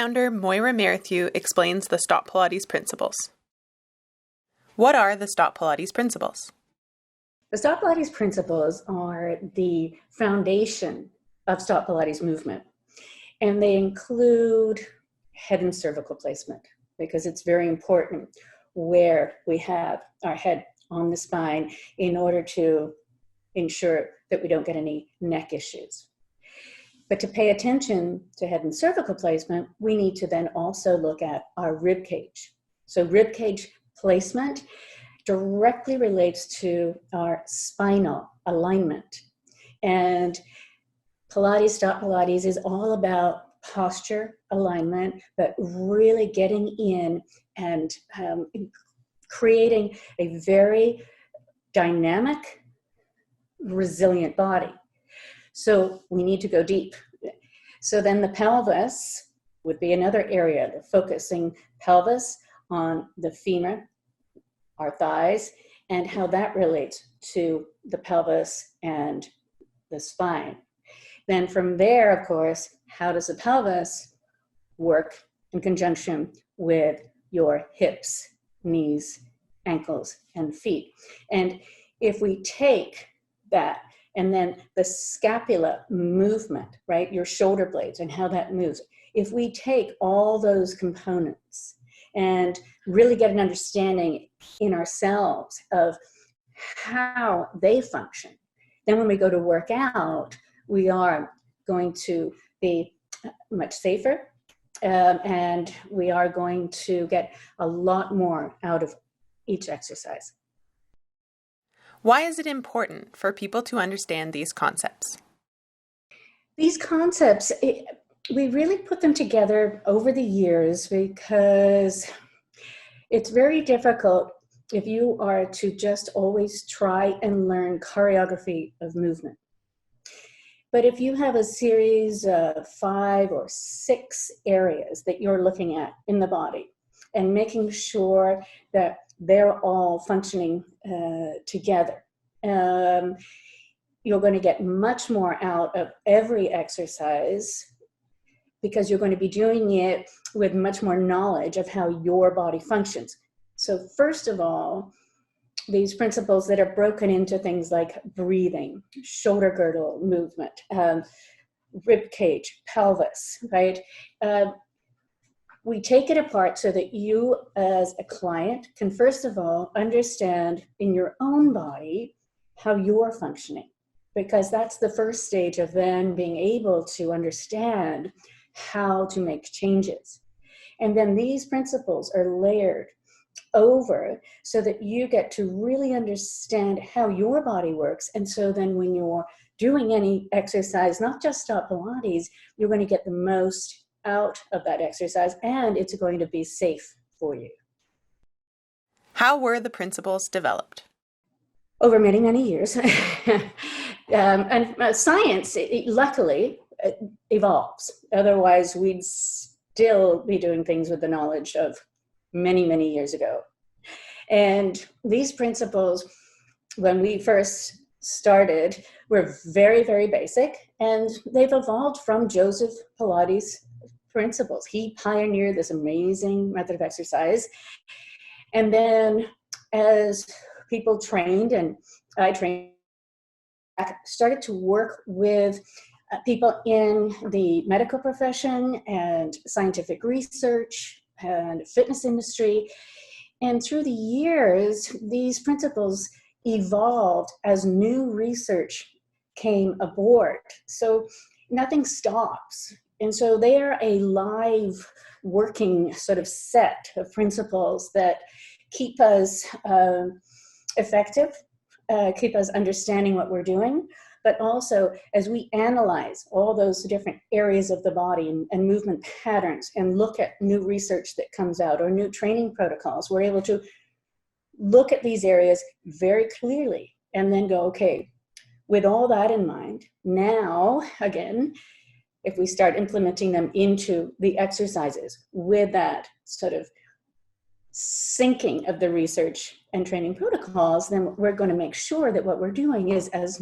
founder Moira Merrithew explains the STOTT Pilates Principles. What are the STOTT Pilates Principles? The STOTT Pilates Principles are the foundation of STOTT Pilates movement, and they include head and cervical placement because it's very important where we have our head on the spine in order to ensure that we don't get any neck issues. But to pay attention to head and cervical placement, we need to then also look at our rib cage. So rib cage placement directly relates to our spinal alignment. And STOTT Pilates is all about posture alignment, but really getting in and creating a very dynamic, resilient body. So we need to go deep. So then the pelvis would be another area, focusing pelvis on the femur, our thighs, and how that relates to the pelvis and the spine. Then from there, of course, how does the pelvis work in conjunction with your hips, knees, ankles, and feet? And if we take that, and then the scapula movement, right? Your shoulder blades and how that moves. If we take all those components and really get an understanding in ourselves of how they function, then when we go to work out, we are going to be much safer and we are going to get a lot more out of each exercise. Why is it important for people to understand these concepts? These concepts, we really put them together over the years because it's very difficult if you are to just always try and learn choreography of movement. But if you have a series of 5 or 6 areas that you're looking at in the body and making sure that they're all functioning together, you're going to get much more out of every exercise because you're going to be doing it with much more knowledge of how your body functions. So first of all, these principles that are broken into things like breathing, shoulder girdle movement, rib cage, pelvis, right? We take it apart so that you as a client can first of all understand in your own body how you're functioning, because that's the first stage of then being able to understand how to make changes. And then these principles are layered over so that you get to really understand how your body works. And so then when you're doing any exercise, not just STOTT Pilates, you're going to get the most out of that exercise and it's going to be safe for you. How were the principles developed? Over many, many years. And science, luckily, evolves. Otherwise, we'd still be doing things with the knowledge of many, many years ago. And these principles, when we first started, were very, very basic, and they've evolved from Joseph Pilates' principles. He pioneered this amazing method of exercise. And then as people trained, and I trained, started to work with people in the medical profession and scientific research and fitness industry. And through the years, these principles evolved as new research came aboard. So nothing stops. And so they are a live working sort of set of principles that keep us effective, keep us understanding what we're doing, but also as we analyze all those different areas of the body and movement patterns and look at new research that comes out or new training protocols, we're able to look at these areas very clearly and then go, okay, with all that in mind, now, again, if we start implementing them into the exercises with that sort of syncing of the research and training protocols, then we're going to make sure that what we're doing is as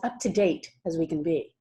up to date as we can be.